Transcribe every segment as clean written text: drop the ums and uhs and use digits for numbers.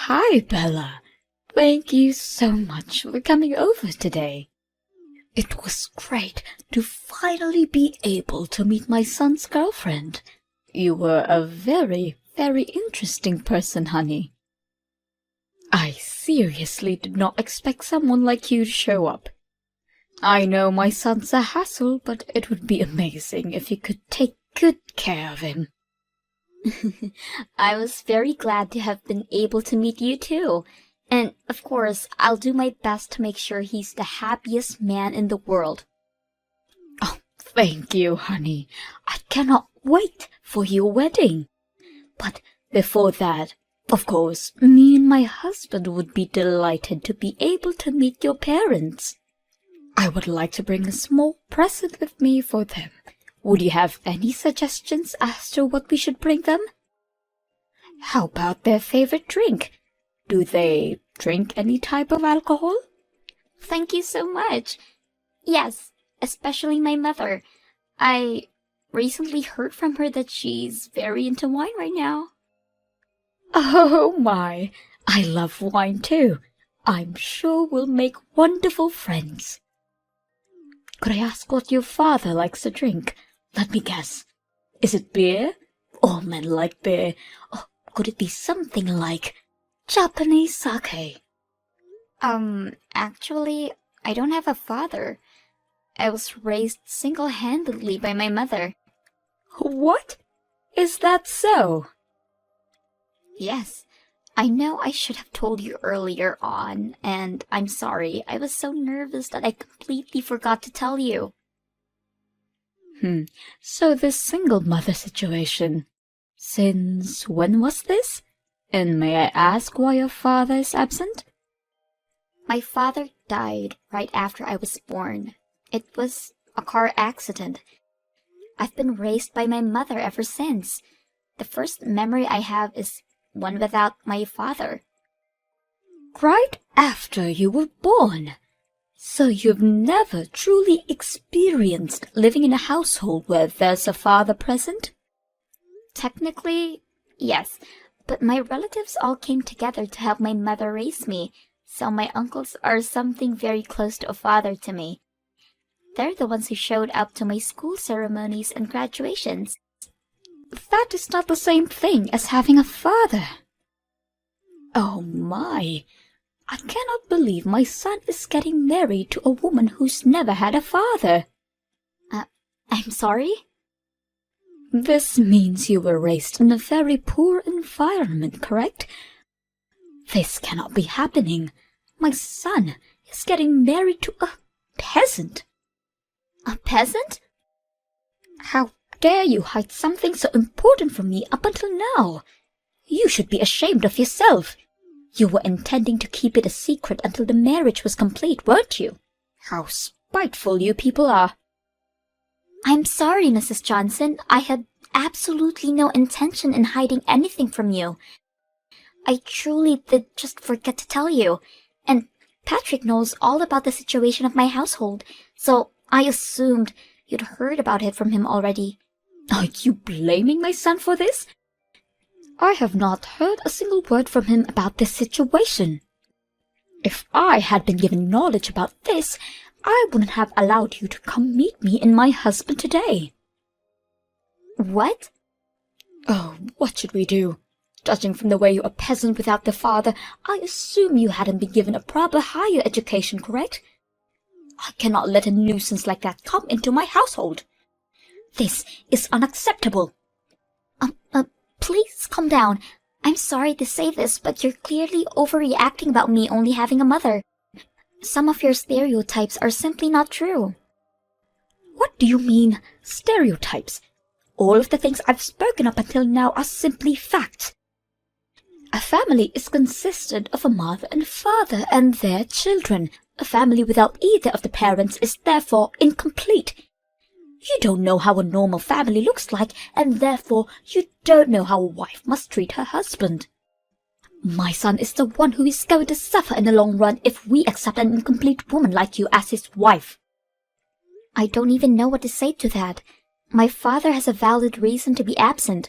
Hi, Bella. Thank you so much for coming over today. It was great to finally be able to meet my son's girlfriend. You were a very, very interesting person, honey. I seriously did not expect someone like you to show up. I know my son's a hassle, but it would be amazing if you could take good care of him. I was very glad to have been able to meet you too. And, of course, I'll do my best to make sure he's the happiest man in the world. Oh, thank you, honey. I cannot wait for your wedding. But before that, of course, me and my husband would be delighted to be able to meet your parents. I would like to bring a small present with me for them. Would you have any suggestions as to what we should bring them? How about their favorite drink? Do they drink any type of alcohol? Thank you so much. Yes, especially my mother. I recently heard from her that she's very into wine right now. Oh my, I love wine too. I'm sure we'll make wonderful friends. Could I ask what your father likes to drink? Let me guess. Is it beer? All men like beer. Oh, could it be something like Japanese sake? Actually, I don't have a father. I was raised single-handedly by my mother. What? Is that so? Yes. I know I should have told you earlier on, and I'm sorry. I was so nervous that I completely forgot to tell you. So this single mother situation. Since when was this? And may I ask why your father is absent? My father died right after I was born. It was a car accident. I've been raised by my mother ever since. The first memory I have is one without my father. Right after you were born. So you've never truly experienced living in a household where there's a father present? Technically, yes, but my relatives all came together to help my mother raise me, so my uncles are something very close to a father to me. They're the ones who showed up to my school ceremonies and graduations. That is not the same thing as having a father. Oh my! I cannot believe my son is getting married to a woman who's never had a father. I'm sorry? This means you were raised in a very poor environment, correct? This cannot be happening. My son is getting married to a peasant. A peasant? How dare you hide something so important from me up until now? You should be ashamed of yourself. You were intending to keep it a secret until the marriage was complete, weren't you? How spiteful you people are. I'm sorry, Mrs. Johnson. I had absolutely no intention in hiding anything from you. I truly did just forget to tell you. And Patrick knows all about the situation of my household, so I assumed you'd heard about it from him already. Are you blaming my son for this? I have not heard a single word from him about this situation. If I had been given knowledge about this, I wouldn't have allowed you to come meet me and my husband today. What? Oh, what should we do? Judging from the way you're a peasant without the father, I assume you hadn't been given a proper higher education, correct? I cannot let a nuisance like that come into my household. This is unacceptable. Please calm down. I'm sorry to say this, but you're clearly overreacting about me only having a mother. Some of your stereotypes are simply not true. What do you mean, stereotypes? All of the things I've spoken up until now are simply facts. A family is consisted of a mother and father and their children. A family without either of the parents is therefore incomplete. You don't know how a normal family looks like, and therefore you don't know how a wife must treat her husband. My son is the one who is going to suffer in the long run if we accept an incomplete woman like you as his wife. I don't even know what to say to that. My father has a valid reason to be absent.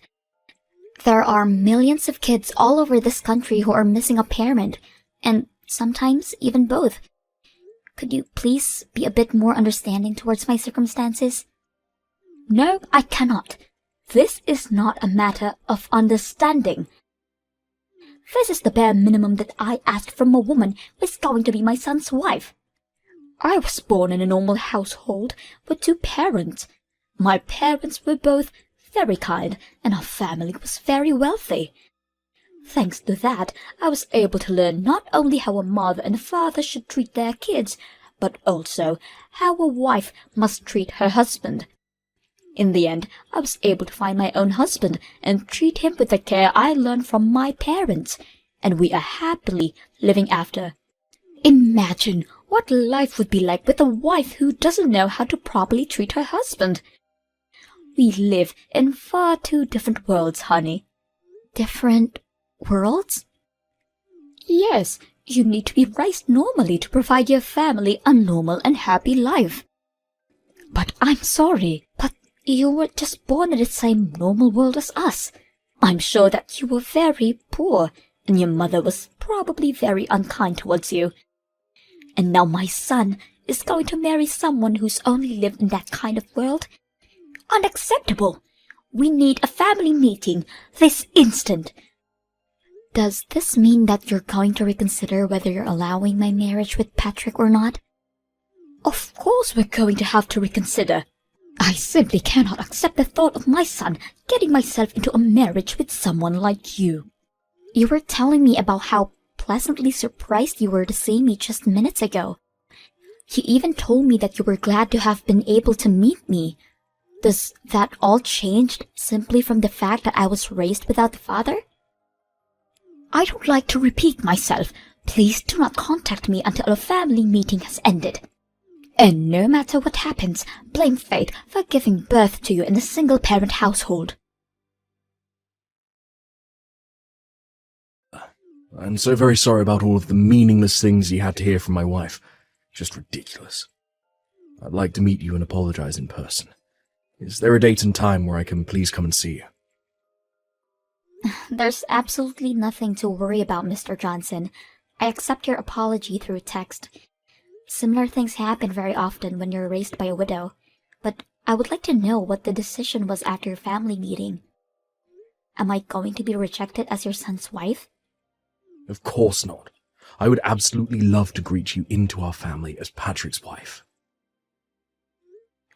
There are millions of kids all over this country who are missing a parent, and sometimes even both. Could you please be a bit more understanding towards my circumstances? No, I cannot. This is not a matter of understanding. This is the bare minimum that I asked from a woman who is going to be my son's wife. I was born in a normal household with 2 parents. My parents were both very kind, and our family was very wealthy. Thanks to that, I was able to learn not only how a mother and a father should treat their kids, but also how a wife must treat her husband. In the end, I was able to find my own husband and treat him with the care I learned from my parents, and we are happily living after. Imagine what life would be like with a wife who doesn't know how to properly treat her husband. We live in far too different worlds, honey. Different worlds? Yes, you need to be raised normally to provide your family a normal and happy life. But I'm sorry, but you were just born in the same normal world as us. I'm sure that you were very poor, and your mother was probably very unkind towards you. And now my son is going to marry someone who's only lived in that kind of world? Unacceptable! We need a family meeting this instant. Does this mean that you're going to reconsider whether you're allowing my marriage with Patrick or not? Of course we're going to have to reconsider. I simply cannot accept the thought of my son getting myself into a marriage with someone like you. You were telling me about how pleasantly surprised you were to see me just minutes ago. You even told me that you were glad to have been able to meet me. Does that all change simply from the fact that I was raised without a father? I don't like to repeat myself. Please do not contact me until a family meeting has ended. And no matter what happens, blame fate for giving birth to you in a single-parent household. I'm so very sorry about all of the meaningless things you had to hear from my wife. Just ridiculous. I'd like to meet you and apologize in person. Is there a date and time where I can please come and see you? There's absolutely nothing to worry about, Mr. Johnson. I accept your apology through text. Similar things happen very often when you're raised by a widow, but I would like to know what the decision was after your family meeting. Am I going to be rejected as your son's wife? Of course not. I would absolutely love to greet you into our family as Patrick's wife.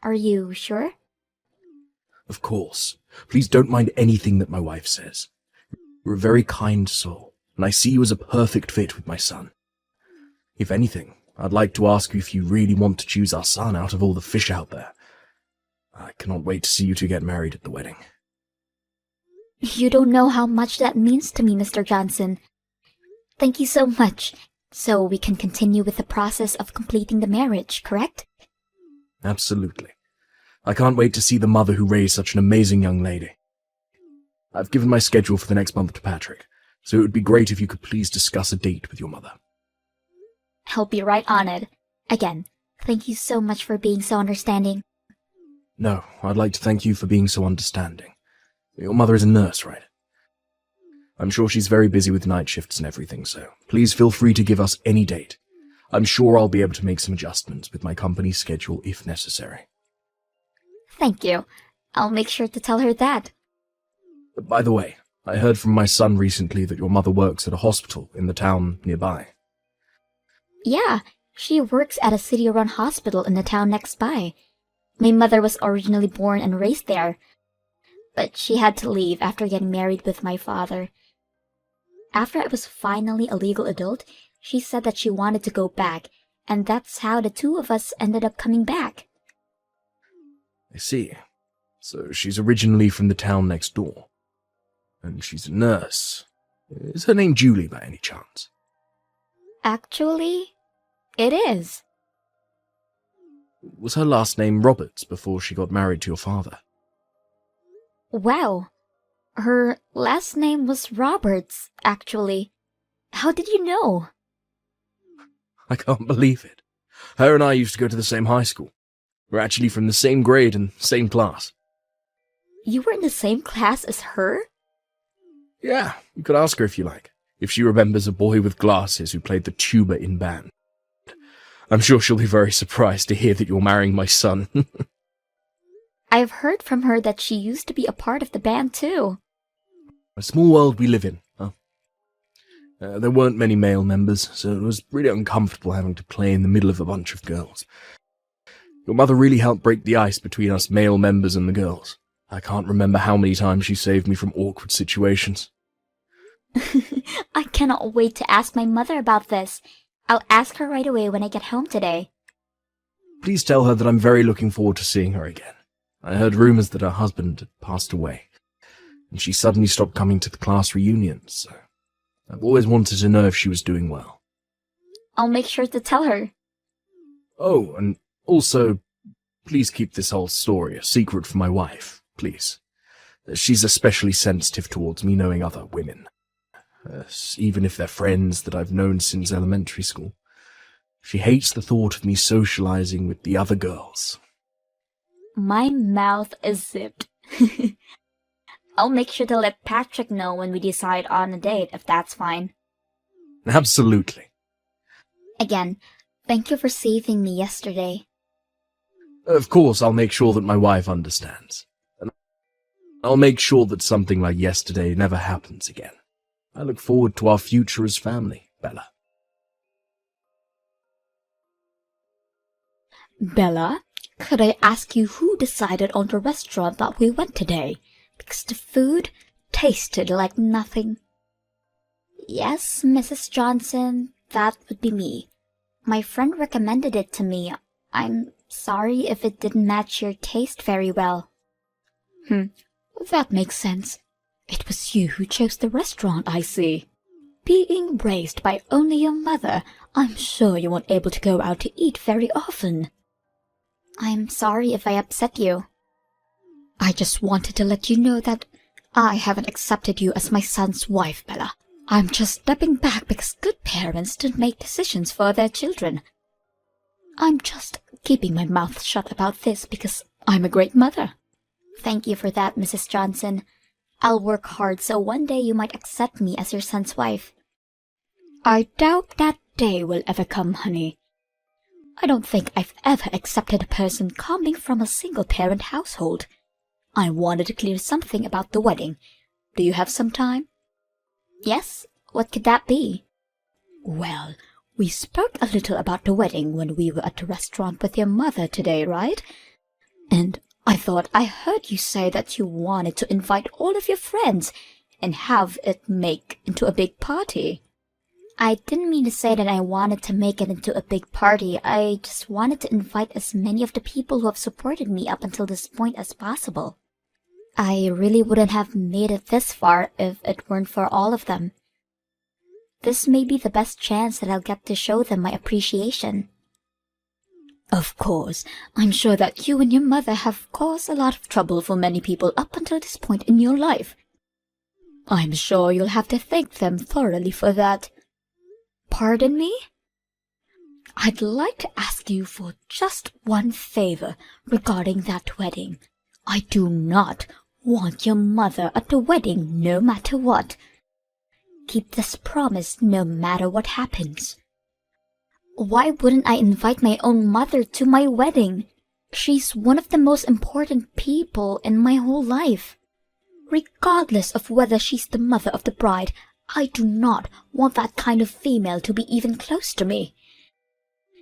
Are you sure? Of course. Please don't mind anything that my wife says. You're a very kind soul, and I see you as a perfect fit with my son. If anything, I'd like to ask you if you really want to choose our son out of all the fish out there. I cannot wait to see you two get married at the wedding. You don't know how much that means to me, Mr. Johnson. Thank you so much. So we can continue with the process of completing the marriage, correct? Absolutely. I can't wait to see the mother who raised such an amazing young lady. I've given my schedule for the next month to Patrick, so it would be great if you could please discuss a date with your mother. I'll be right on it. Again, thank you so much for being so understanding. No, I'd like to thank you for being so understanding. Your mother is a nurse, right? I'm sure she's very busy with night shifts and everything, so please feel free to give us any date. I'm sure I'll be able to make some adjustments with my company's schedule if necessary. Thank you. I'll make sure to tell her that. By the way, I heard from my son recently that your mother works at a hospital in the town nearby. Yeah, she works at a city-run hospital in the town next by. My mother was originally born and raised there, but she had to leave after getting married with my father. After I was finally a legal adult, she said that she wanted to go back, and that's how the two of us ended up coming back. I see. So she's originally from the town next door. And she's a nurse. Is her name Julie by any chance? Actually, it is. Was her last name Roberts before she got married to your father? Wow. Her last name was Roberts, actually. How did you know? I can't believe it. Her and I used to go to the same high school. We're actually from the same grade and same class. You were in the same class as her? Yeah, you could ask her if you like, if she remembers a boy with glasses who played the tuba in band. I'm sure she'll be very surprised to hear that you're marrying my son. I've heard from her that she used to be a part of the band too. A small world we live in, huh? There weren't many male members, so it was really uncomfortable having to play in the middle of a bunch of girls. Your mother really helped break the ice between us male members and the girls. I can't remember how many times she saved me from awkward situations. I cannot wait to ask my mother about this. I'll ask her right away when I get home today. Please tell her that I'm very looking forward to seeing her again. I heard rumors that her husband had passed away, and she suddenly stopped coming to the class reunions, so I've always wanted to know if she was doing well. I'll make sure to tell her. Oh, and also, please keep this whole story a secret from my wife, please. She's especially sensitive towards me knowing other women, even if they're friends that I've known since elementary school. She hates the thought of me socializing with the other girls. My mouth is zipped. I'll make sure to let Patrick know when we decide on a date, if that's fine. Absolutely. Again, thank you for saving me yesterday. Of course, I'll make sure that my wife understands. And I'll make sure that something like yesterday never happens again. I look forward to our future as family, Bella. Bella, could I ask you who decided on the restaurant that we went today? Because the food tasted like nothing. Yes, Mrs. Johnson, that would be me. My friend recommended it to me. I'm sorry if it didn't match your taste very well. That makes sense. It was you who chose the restaurant, I see. Being raised by only your mother, I'm sure you weren't able to go out to eat very often. I'm sorry if I upset you. I just wanted to let you know that I haven't accepted you as my son's wife, Bella. I'm just stepping back because good parents don't make decisions for their children. I'm just keeping my mouth shut about this because I'm a great mother. Thank you for that, Mrs. Johnson. I'll work hard so one day you might accept me as your son's wife. I doubt that day will ever come, honey. I don't think I've ever accepted a person coming from a single-parent household. I wanted to clear something about the wedding. Do you have some time? Yes? What could that be? Well, we spoke a little about the wedding when we were at the restaurant with your mother today, right? And I thought I heard you say that you wanted to invite all of your friends and have it make into a big party. I didn't mean to say that I wanted to make it into a big party. I just wanted to invite as many of the people who have supported me up until this point as possible. I really wouldn't have made it this far if it weren't for all of them. This may be the best chance that I'll get to show them my appreciation. Of course, I'm sure that you and your mother have caused a lot of trouble for many people up until this point in your life. I'm sure you'll have to thank them thoroughly for that. Pardon me? I'd like to ask you for just one favor regarding that wedding. I do not want your mother at the wedding no matter what. Keep this promise no matter what happens. Why wouldn't I invite my own mother to my wedding? She's one of the most important people in my whole life. Regardless of whether she's the mother of the bride, I do not want that kind of female to be even close to me.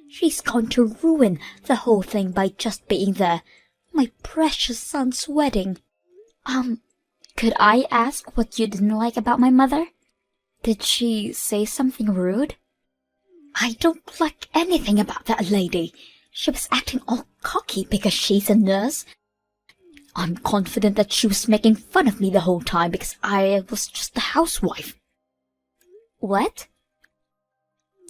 She's going to ruin the whole thing by just being there. My precious son's wedding. Could I ask what you didn't like about my mother? Did she say something rude? I don't like anything about that lady. She was acting all cocky because she's a nurse. I'm confident that she was making fun of me the whole time because I was just a housewife. What?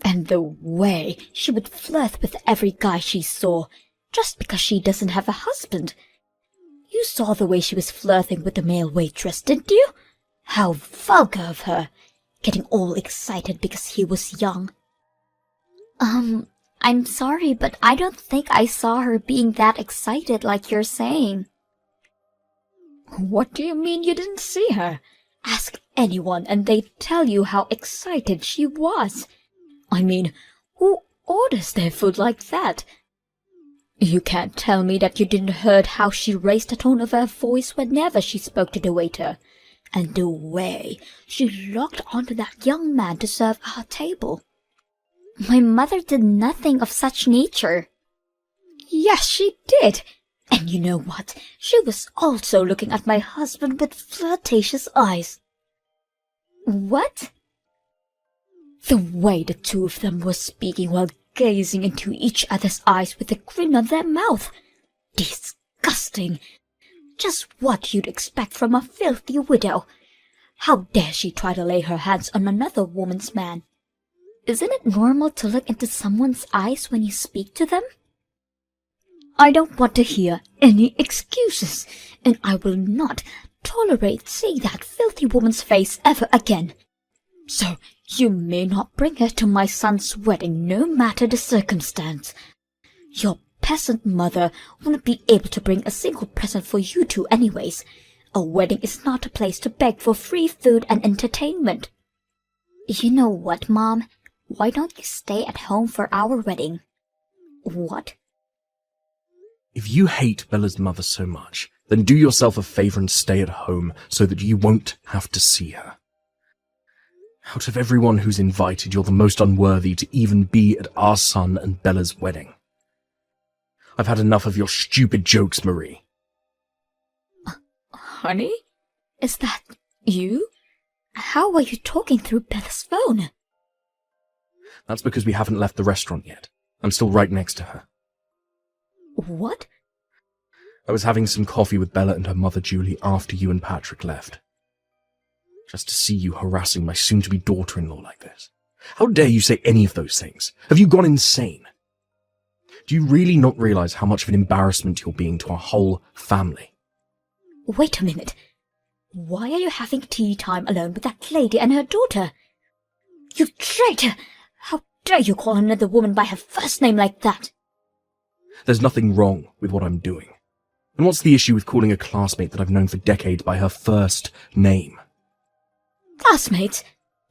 And the way she would flirt with every guy she saw, just because she doesn't have a husband. You saw the way she was flirting with the male waitress, didn't you? How vulgar of her, getting all excited because he was young. I'm sorry, but I don't think I saw her being that excited like you're saying. What do you mean you didn't see her? Ask anyone and they'd tell you how excited she was. I mean, who orders their food like that? You can't tell me that you didn't heard how she raised the tone of her voice whenever she spoke to the waiter, and the way she locked onto that young man to serve our table. My mother did nothing of such nature. Yes, she did. And you know what? She was also looking at my husband with flirtatious eyes. What? The way the two of them were speaking while gazing into each other's eyes with a grin on their mouth. Disgusting. Just what you'd expect from a filthy widow. How dare she try to lay her hands on another woman's man? Isn't it normal to look into someone's eyes when you speak to them? I don't want to hear any excuses, and I will not tolerate seeing that filthy woman's face ever again. So you may not bring her to my son's wedding, no matter the circumstance. Your peasant mother wouldn't be able to bring a single present for you two anyways. A wedding is not a place to beg for free food and entertainment. You know what, Mom? Why don't you stay at home for our wedding? What? If you hate Bella's mother so much, then do yourself a favor and stay at home so that you won't have to see her. Out of everyone who's invited, you're the most unworthy to even be at our son and Bella's wedding. I've had enough of your stupid jokes, Marie. Honey? Is that you? How are you talking through Bella's phone? That's because we haven't left the restaurant yet. I'm still right next to her. What? I was having some coffee with Bella and her mother Julie after you and Patrick left. Just to see you harassing my soon-to-be daughter-in-law like this. How dare you say any of those things? Have you gone insane? Do you really not realize how much of an embarrassment you're being to our whole family? Wait a minute. Why are you having tea time alone with that lady and her daughter? You traitor! How dare you call another woman by her first name like that? There's nothing wrong with what I'm doing. And what's the issue with calling a classmate that I've known for decades by her first name? Classmates?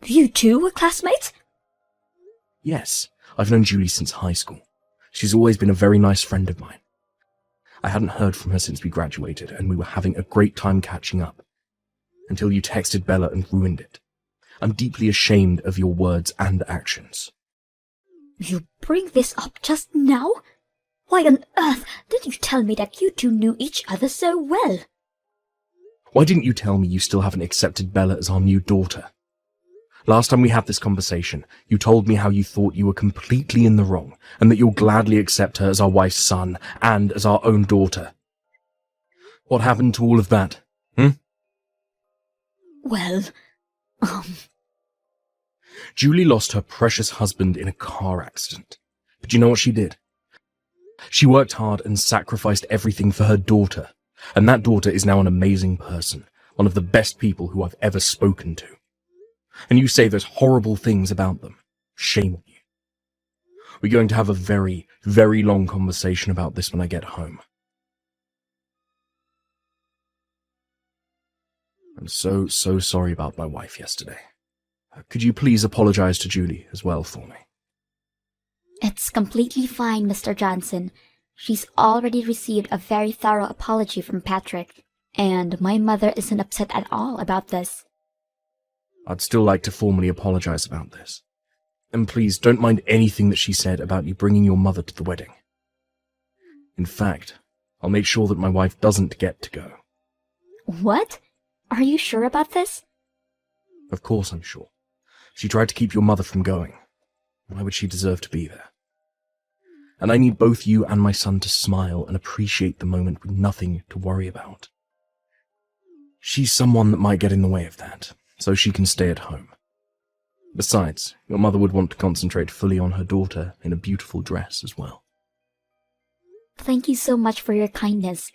You two were classmates? Yes, I've known Julie since high school. She's always been a very nice friend of mine. I hadn't heard from her since we graduated, and we were having a great time catching up. Until you texted Bella and ruined it. I'm deeply ashamed of your words and actions. You bring this up just now? Why on earth didn't you tell me that you two knew each other so well? Why didn't you tell me you still haven't accepted Bella as our new daughter? Last time we had this conversation, you told me how you thought you were completely in the wrong, and that you'll gladly accept her as our wife's son, and as our own daughter. What happened to all of that, Well, Julie lost her precious husband in a car accident. But you know what she did? She worked hard and sacrificed everything for her daughter, and that daughter is now an amazing person, one of the best people who I've ever spoken to. And you say those horrible things about them. Shame on you. We're going to have a very, very long conversation about this when I get home. I'm so sorry about my wife yesterday. Could you please apologize to Julie as well for me? It's completely fine, Mr. Johnson. She's already received a very thorough apology from Patrick, and my mother isn't upset at all about this. I'd still like to formally apologize about this. And please don't mind anything that she said about you bringing your mother to the wedding. In fact, I'll make sure that my wife doesn't get to go. What? Are you sure about this? Of course I'm sure. She tried to keep your mother from going. Why would she deserve to be there? And I need both you and my son to smile and appreciate the moment with nothing to worry about. She's someone that might get in the way of that, so she can stay at home. Besides, your mother would want to concentrate fully on her daughter in a beautiful dress as well. Thank you so much for your kindness.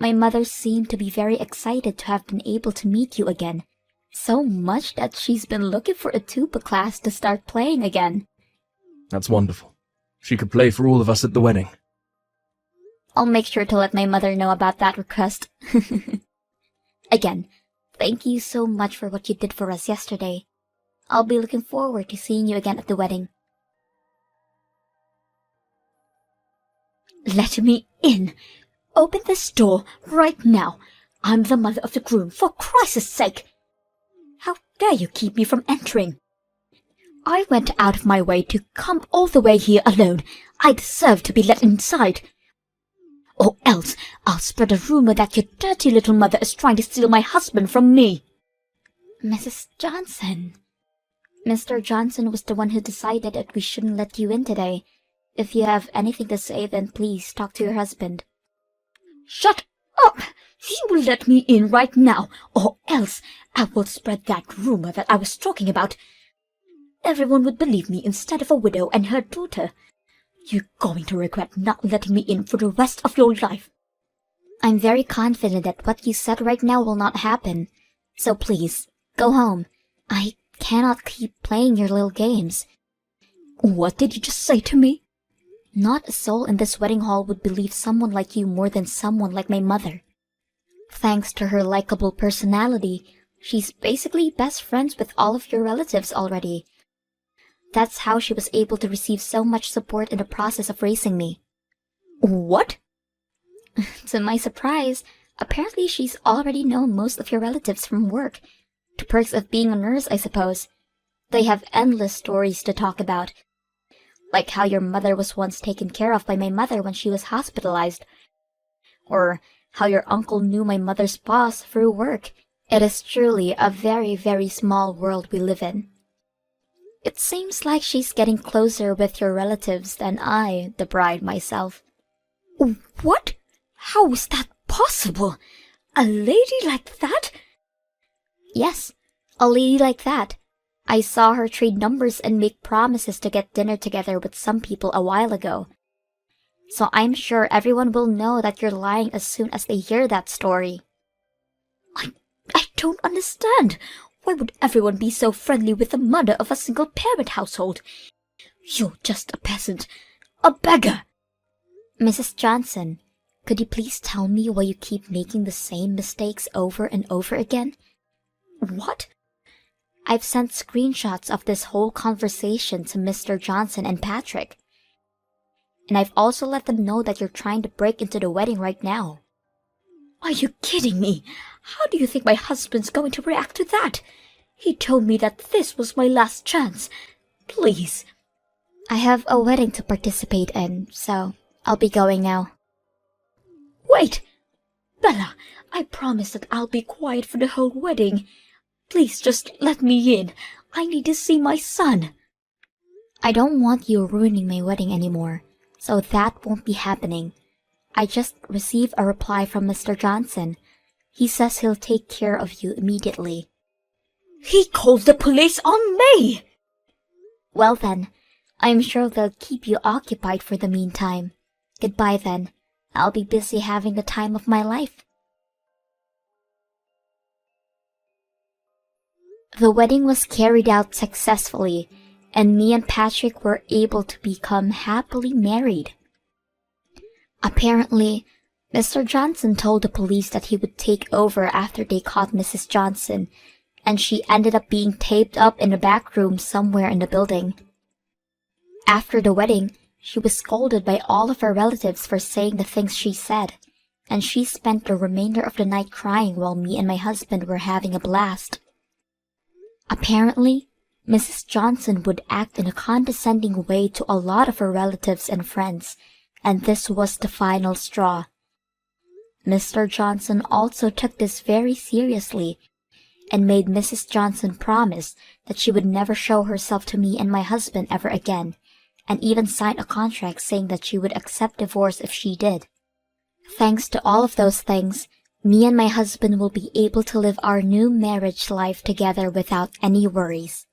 My mother seemed to be very excited to have been able to meet you again. So much that she's been looking for a tuba class to start playing again. That's wonderful. She could play for all of us at the wedding. I'll make sure to let my mother know about that request. Again, Thank you so much for what you did for us yesterday. I'll be looking forward to seeing you again at the wedding. Let me in. Open this door right now. I'm the mother of the groom, for Christ's sake. How dare you keep me from entering? I went out of my way to come all the way here alone. I deserve to be let inside. Or else I'll spread a rumor that your dirty little mother is trying to steal my husband from me. Mrs. Johnson. Mr. Johnson was the one who decided that we shouldn't let you in today. If you have anything to say, then please talk to your husband. Shut up! You will let me in right now, or else I will spread that rumor that I was talking about. Everyone would believe me instead of a widow and her daughter. You're going to regret not letting me in for the rest of your life. I'm very confident that what you said right now will not happen. So please, go home. I cannot keep playing your little games. What did you just say to me? Not a soul in this wedding hall would believe someone like you more than someone like my mother. Thanks to her likable personality, she's basically best friends with all of your relatives already. That's how she was able to receive so much support in the process of raising me. What? To my surprise, apparently she's already known most of your relatives from work. The perks of being a nurse, I suppose. They have endless stories to talk about. Like how your mother was once taken care of by my mother when she was hospitalized. Or how your uncle knew my mother's boss through work. It is truly a very, very small world we live in. It seems like she's getting closer with your relatives than I, the bride myself. What? How is that possible? A lady like that? Yes, a lady like that. I saw her trade numbers and make promises to get dinner together with some people a while ago. So I'm sure everyone will know that you're lying as soon as they hear that story. I don't understand. Why would everyone be so friendly with the mother of a single-parent household? You're just a peasant, a beggar. Mrs. Johnson, could you please tell me why you keep making the same mistakes over and over again? What? I've sent screenshots of this whole conversation to Mr. Johnson and Patrick. And I've also let them know that you're trying to break into the wedding right now. Are you kidding me? How do you think my husband's going to react to that? He told me that this was my last chance. Please. I have a wedding to participate in, so I'll be going now. Wait! Bella, I promise that I'll be quiet for the whole wedding. Please just let me in. I need to see my son. I don't want you ruining my wedding anymore, so that won't be happening. I just received a reply from Mr. Johnson. He says he'll take care of you immediately. He called the police on me! Well then, I'm sure they'll keep you occupied for the meantime. Goodbye then. I'll be busy having the time of my life. The wedding was carried out successfully, and me and Patrick were able to become happily married. Apparently, Mr. Johnson told the police that he would take over after they caught Mrs. Johnson, and she ended up being taped up in a back room somewhere in the building. After the wedding, she was scolded by all of her relatives for saying the things she said, and she spent the remainder of the night crying while me and my husband were having a blast. Apparently, Mrs. Johnson would act in a condescending way to a lot of her relatives and friends, and this was the final straw. Mr. Johnson also took this very seriously, and made Mrs. Johnson promise that she would never show herself to me and my husband ever again, and even sign a contract saying that she would accept divorce if she did. Thanks to all of those things, me and my husband will be able to live our new marriage life together without any worries.